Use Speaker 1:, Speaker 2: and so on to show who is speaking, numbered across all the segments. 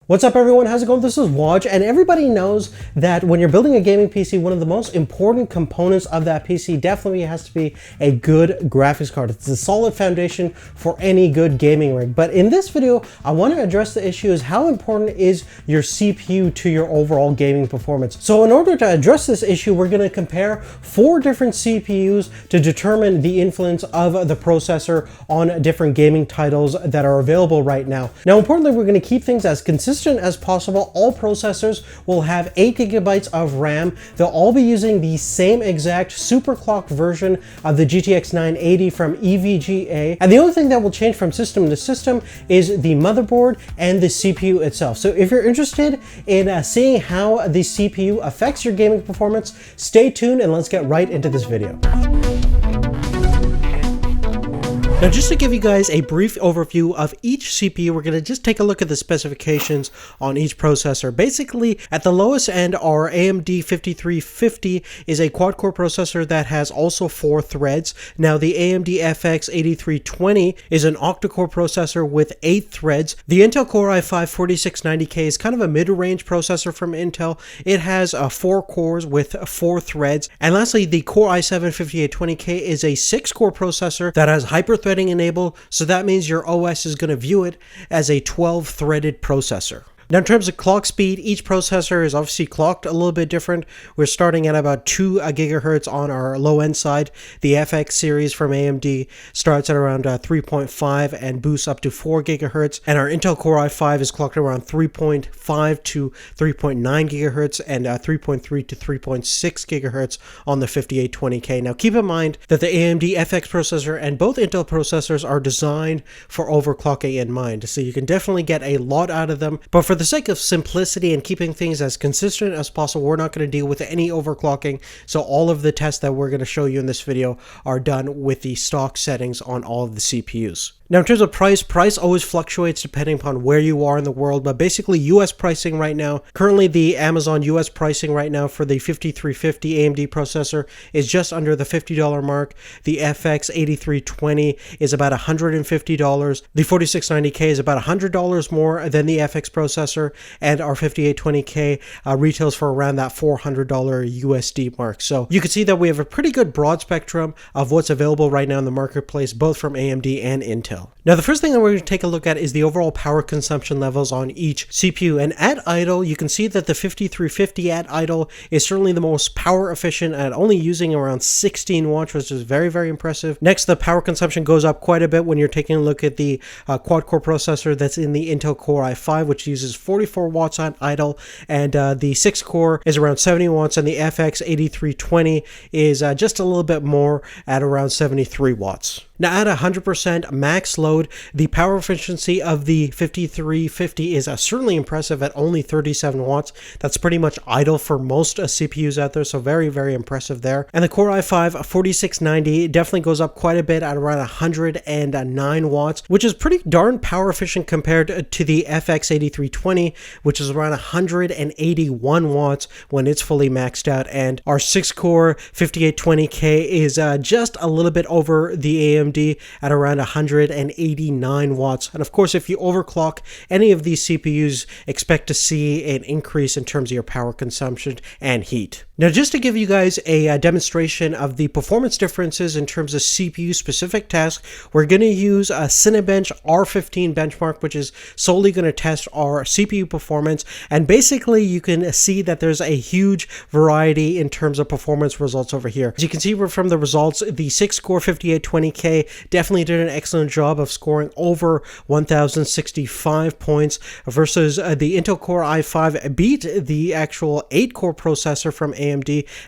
Speaker 1: What's up everyone, how's it going? This is Waj, and everybody knows that when you're building a gaming PC, one of the most important components of that PC definitely has to be a good graphics card. It's a solid foundation for any good gaming rig. But in this video, I want to address the issue is how important is your CPU to your overall gaming performance. So in order to address this issue, we're going to compare 4 different CPUs to determine the influence of the processor on different gaming titles that are available right now. Now, importantly, we're going to keep things as consistent as possible. All processors will have 8 GB of RAM. They'll all be using the same exact superclocked version of the GTX 980 from EVGA. And the only thing that will change from system to system is the motherboard and the CPU itself. So if you're interested in seeing how the CPU affects your gaming performance, stay tuned and let's get right into this video. Now, just to give you guys a brief overview of each CPU, we're going to just take a look at the specifications on each processor. Basically, at the lowest end, our AMD 5350 is a quad-core processor that has also 4 threads. Now, the AMD FX 8320 is an octa-core processor with 8 threads. The Intel Core i5 4690K is kind of a mid-range processor from Intel. It has 4 cores with 4 threads. And lastly, the Core i7 5820K is a 6-core processor that has hyper-threading enabled, so that means your OS is going to view it as a 12-threaded processor. Now, in terms of clock speed, each processor is obviously clocked a little bit different. We're starting at about 2 gigahertz on our low-end side. The FX series from AMD starts at around 3.5 and boosts up to 4 gigahertz. And our Intel Core i5 is clocked around 3.5 to 3.9 gigahertz and 3.3 to 3.6 gigahertz on the 5820K. Now, keep in mind that the AMD FX processor and both Intel processors are designed for overclocking in mind. So you can definitely get a lot out of them. But for the sake of simplicity and keeping things as consistent as possible, we're not going to deal with any overclocking. So all of the tests that we're going to show you in this video are done with the stock settings on all of the CPUs. Now, in terms of price always fluctuates depending upon where you are in the world, but basically US pricing right now, currently the Amazon US pricing right now for the 5350 AMD processor is just under the $50 mark. The FX 8320 is about $150. The 4690K is about $100 more than the FX processor, and our 5820K retails for around that $400 USD mark. So you can see that we have a pretty good broad spectrum of what's available right now in the marketplace, both from AMD and Intel. Now, the first thing that we're going to take a look at is the overall power consumption levels on each CPU. And at idle, you can see that the 5350 at idle is certainly the most power efficient at only using around 16 watts, which is very, very impressive. Next, the power consumption goes up quite a bit when you're taking a look at the quad-core processor that's in the Intel Core i5, which uses 44 watts on idle, and the 6-core is around 70 watts, and the FX 8320 is just a little bit more at around 73 watts. Now, at 100% max load, the power efficiency of the 5350 is certainly impressive at only 37 watts. That's pretty much idle for most CPUs out there, so very, very impressive there. And the Core i5 4690 definitely goes up quite a bit at around 109 watts, which is pretty darn power efficient compared to the FX 8320, which is around 181 watts when it's fully maxed out. And our 6-core 5820K is just a little bit over the AMD at around 189 watts. And of course, if you overclock any of these CPUs, expect to see an increase in terms of your power consumption and heat. Now, just to give you guys a demonstration of the performance differences in terms of CPU specific tasks, we're going to use a Cinebench R15 benchmark, which is solely going to test our CPU performance. And basically, you can see that there's a huge variety in terms of performance results over here. As you can see from the results, the 6-core 5820K definitely did an excellent job of scoring over 1065 points versus the Intel Core i5 beat the actual 8-core processor from AMD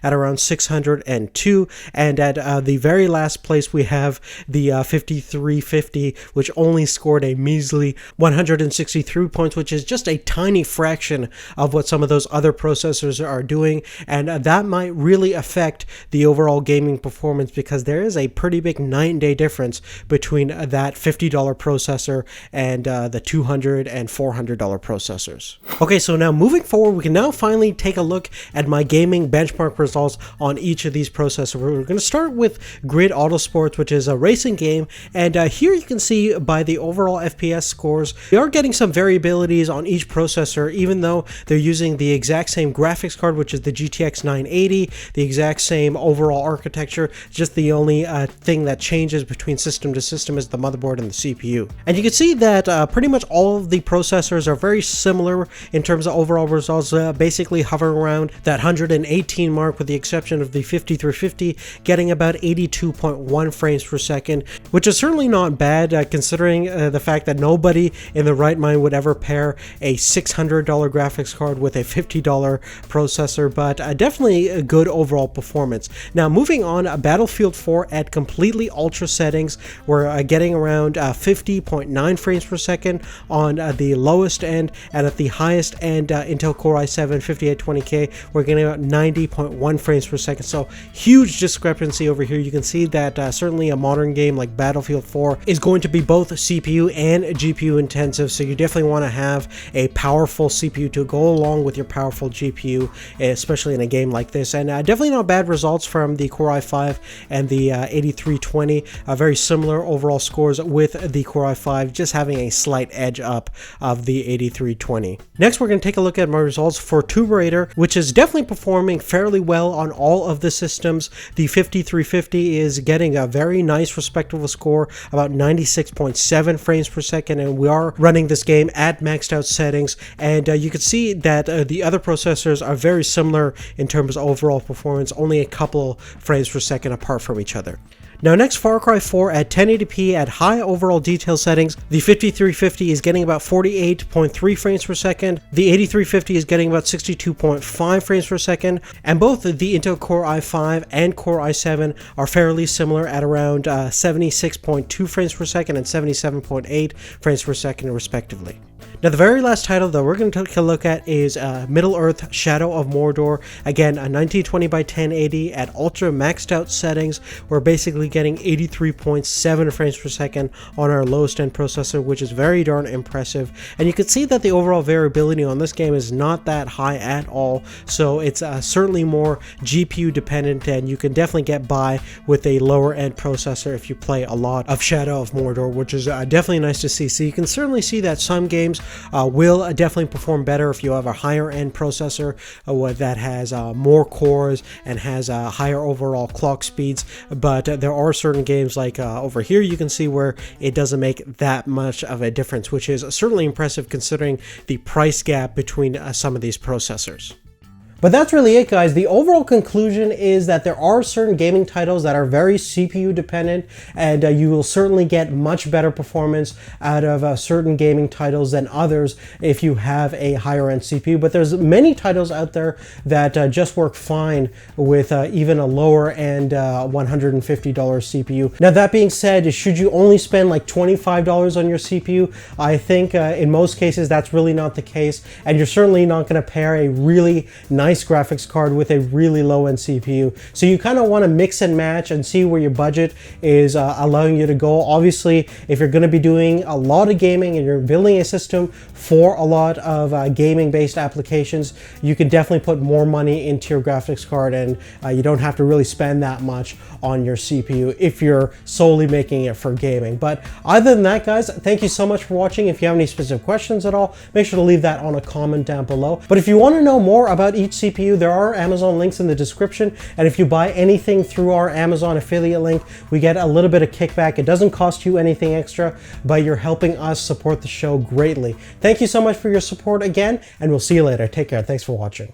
Speaker 1: at around 602, and at the very last place we have the 5350, which only scored a measly 163 points, which is just a tiny fraction of what some of those other processors are doing, and that might really affect the overall gaming performance because there is a pretty big night and day difference between that $50 processor and the $200 and $400 processors. Okay, so now moving forward, we can now finally take a look at my gaming benchmark results on each of these processors. We're going to start with Grid Autosports, which is a racing game, and here you can see by the overall FPS scores, we are getting some variabilities on each processor, even though they're using the exact same graphics card, which is the GTX 980, the exact same overall architecture. Just the only thing that changes between system to system is the motherboard and the CPU. And you can see that pretty much all of the processors are very similar in terms of overall results, basically hovering around that 118 mark, with the exception of the 5350 getting about 82.1 frames per second, which is certainly not bad considering the fact that nobody in the right mind would ever pair a $600 graphics card with a $50 processor, but definitely a good overall performance. Now moving on, Battlefield 4 at completely ultra settings, we're getting around 50.9 frames per second on the lowest end, and at the highest end, Intel Core i7 5820K, we're getting about 90.1 frames per second. So huge discrepancy over here. You can see that certainly a modern game like Battlefield 4 is going to be both CPU and GPU intensive, so you definitely want to have a powerful CPU to go along with your powerful GPU, especially in a game like this. And definitely not bad results from the Core i5 and the 8320, very similar overall scores with the Core i5, just having a slight edge up of the 8320. Next, we're going to take a look at my results for Tomb Raider, which is definitely performing fairly well on all of the systems. The 5350 is getting a very nice respectable score, about 96.7 frames per second, and we are running this game at maxed out settings, and you can see that the other processors are very similar in terms of overall performance, only a couple frames per second apart from each other. Now next, Far Cry 4 at 1080p at high overall detail settings. The 5350 is getting about 48.3 frames per second. The 8350 is getting about 62.5 frames per second. And both the Intel Core i5 and Core i7 are fairly similar at around 76.2 frames per second and 77.8 frames per second respectively. Now the very last title that we're going to take a look at is Middle-earth: Shadow of Mordor. Again, a 1920 by 1080 at ultra maxed out settings. We're basically getting 83.7 frames per second on our lowest end processor, which is very darn impressive. And you can see that the overall variability on this game is not that high at all, so it's certainly more GPU dependent, and you can definitely get by with a lower end processor if you play a lot of Shadow of Mordor, which is definitely nice to see. So you can certainly see that some games will definitely perform better if you have a higher end processor that has more cores and has higher overall clock speeds, but there are certain games like over here you can see where it doesn't make that much of a difference, which is certainly impressive considering the price gap between some of these processors. But that's really it, guys. The overall conclusion is that there are certain gaming titles that are very CPU dependent, and you will certainly get much better performance out of certain gaming titles than others if you have a higher end CPU. But there's many titles out there that just work fine with even a lower end $150 CPU. Now that being said, should you only spend like $25 on your CPU? I think in most cases that's really not the case, and you're certainly not going to pair a really nice graphics card with a really low-end CPU. So you kind of want to mix and match and see where your budget is allowing you to go. Obviously, if you're going to be doing a lot of gaming and you're building a system for a lot of gaming-based applications, you can definitely put more money into your graphics card, and you don't have to really spend that much on your CPU if you're solely making it for gaming. But other than that, guys, thank you so much for watching. If you have any specific questions at all, make sure to leave that on a comment down below. But if you want to know more about each CPU, there are Amazon links in the description, and if you buy anything through our Amazon affiliate link, we get a little bit of kickback. It doesn't cost you anything extra, but you're helping us support the show greatly. Thank you so much for your support again, and we'll see you later. Take care. Thanks for watching.